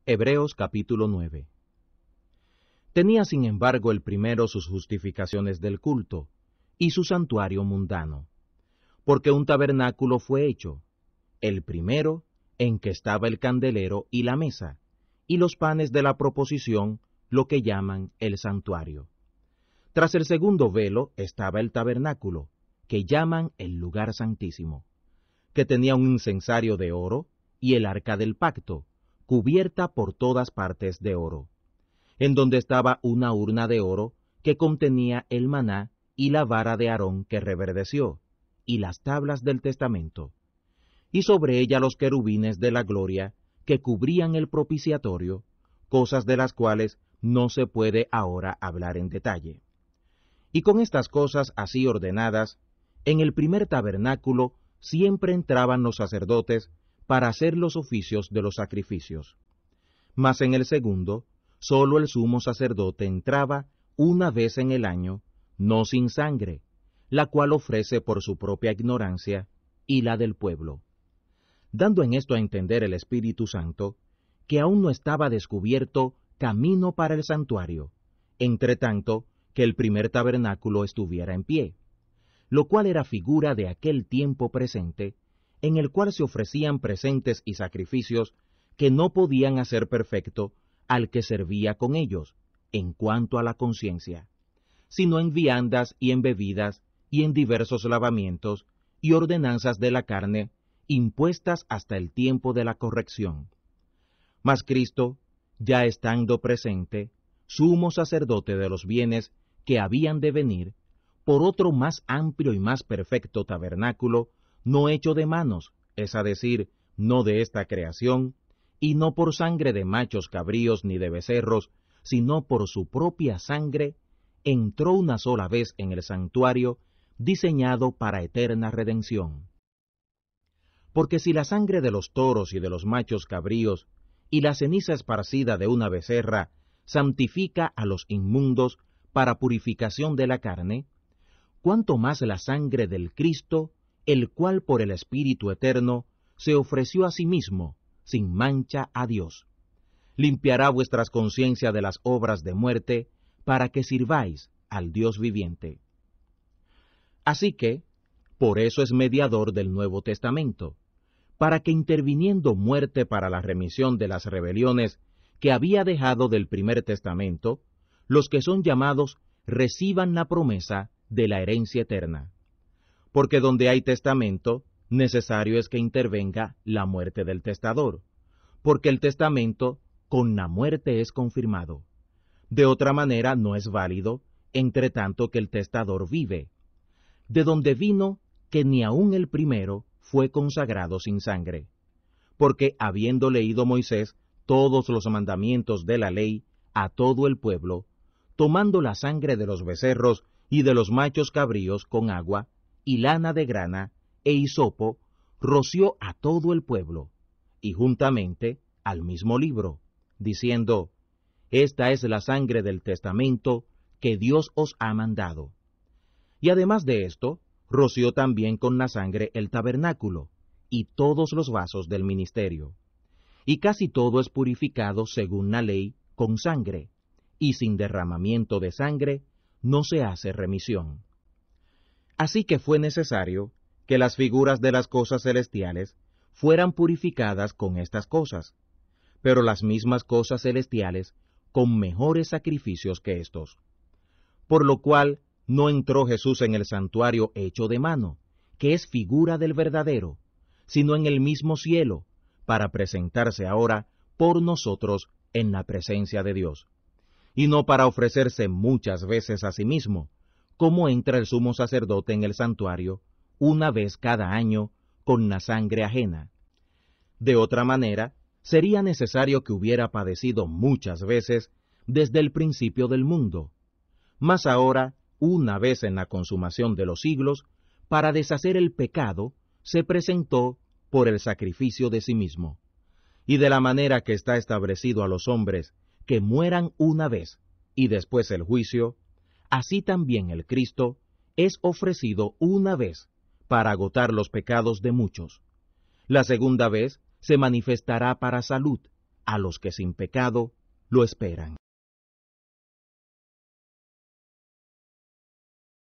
Hebreos capítulo 9. Tenía sin embargo el primero sus justificaciones del culto, y su santuario mundano, porque un tabernáculo fue hecho, el primero, en que estaba el candelero y la mesa, y los panes de la proposición, lo que llaman el santuario. Tras el segundo velo estaba el tabernáculo, que llaman el lugar santísimo, que tenía un incensario de oro, y el arca del pacto, cubierta por todas partes de oro, en donde estaba una urna de oro que contenía el maná y la vara de Aarón que reverdeció, y las tablas del testamento, y sobre ella los querubines de la gloria que cubrían el propiciatorio, cosas de las cuales no se puede ahora hablar en detalle. Y con estas cosas así ordenadas, en el primer tabernáculo siempre entraban los sacerdotes para hacer los oficios de los sacrificios. Mas en el segundo, sólo el sumo sacerdote entraba una vez en el año, no sin sangre, la cual ofrece por su propia ignorancia y la del pueblo. Dando en esto a entender el Espíritu Santo, que aún no estaba descubierto camino para el santuario, entre tanto que el primer tabernáculo estuviera en pie, lo cual era figura de aquel tiempo presente, en el cual se ofrecían presentes y sacrificios que no podían hacer perfecto al que servía con ellos, en cuanto a la conciencia, sino en viandas y en bebidas y en diversos lavamientos y ordenanzas de la carne, impuestas hasta el tiempo de la corrección. Mas Cristo, ya estando presente, sumo sacerdote de los bienes que habían de venir, por otro más amplio y más perfecto tabernáculo, no hecho de manos, es a decir, no de esta creación, y no por sangre de machos cabríos ni de becerros, sino por su propia sangre, entró una sola vez en el santuario, diseñado para eterna redención. Porque si la sangre de los toros y de los machos cabríos, y la ceniza esparcida de una becerra, santifica a los inmundos para purificación de la carne, cuánto más la sangre del Cristo, el cual por el Espíritu eterno se ofreció a sí mismo, sin mancha a Dios. Limpiará vuestras conciencias de las obras de muerte, para que sirváis al Dios viviente. Así que, por eso es mediador del Nuevo Testamento, para que interviniendo muerte para la remisión de las rebeliones que había dejado del primer testamento, los que son llamados reciban la promesa de la herencia eterna. Porque donde hay testamento, necesario es que intervenga la muerte del testador, porque el testamento con la muerte es confirmado. De otra manera no es válido, entre tanto que el testador vive. De donde vino que ni aun el primero fue consagrado sin sangre. Porque habiendo leído Moisés todos los mandamientos de la ley a todo el pueblo, tomando la sangre de los becerros y de los machos cabríos con agua, y lana de grana, e hisopo, roció a todo el pueblo, y juntamente al mismo libro, diciendo, Esta es la sangre del testamento que Dios os ha mandado. Y además de esto, roció también con la sangre el tabernáculo, y todos los vasos del ministerio. Y casi todo es purificado según la ley con sangre, y sin derramamiento de sangre no se hace remisión. Así que fue necesario que las figuras de las cosas celestiales fueran purificadas con estas cosas, pero las mismas cosas celestiales con mejores sacrificios que estos. Por lo cual no entró Jesús en el santuario hecho de mano, que es figura del verdadero, sino en el mismo cielo, para presentarse ahora por nosotros en la presencia de Dios, y no para ofrecerse muchas veces a sí mismo, como entra el sumo sacerdote en el santuario una vez cada año con la sangre ajena. De otra manera, sería necesario que hubiera padecido muchas veces desde el principio del mundo, mas ahora, una vez en la consumación de los siglos, para deshacer el pecado, se presentó por el sacrificio de sí mismo. Y de la manera que está establecido a los hombres que mueran una vez, y después el juicio, así también el Cristo es ofrecido una vez para agotar los pecados de muchos. La segunda vez se manifestará para salud, a los que sin pecado lo esperan.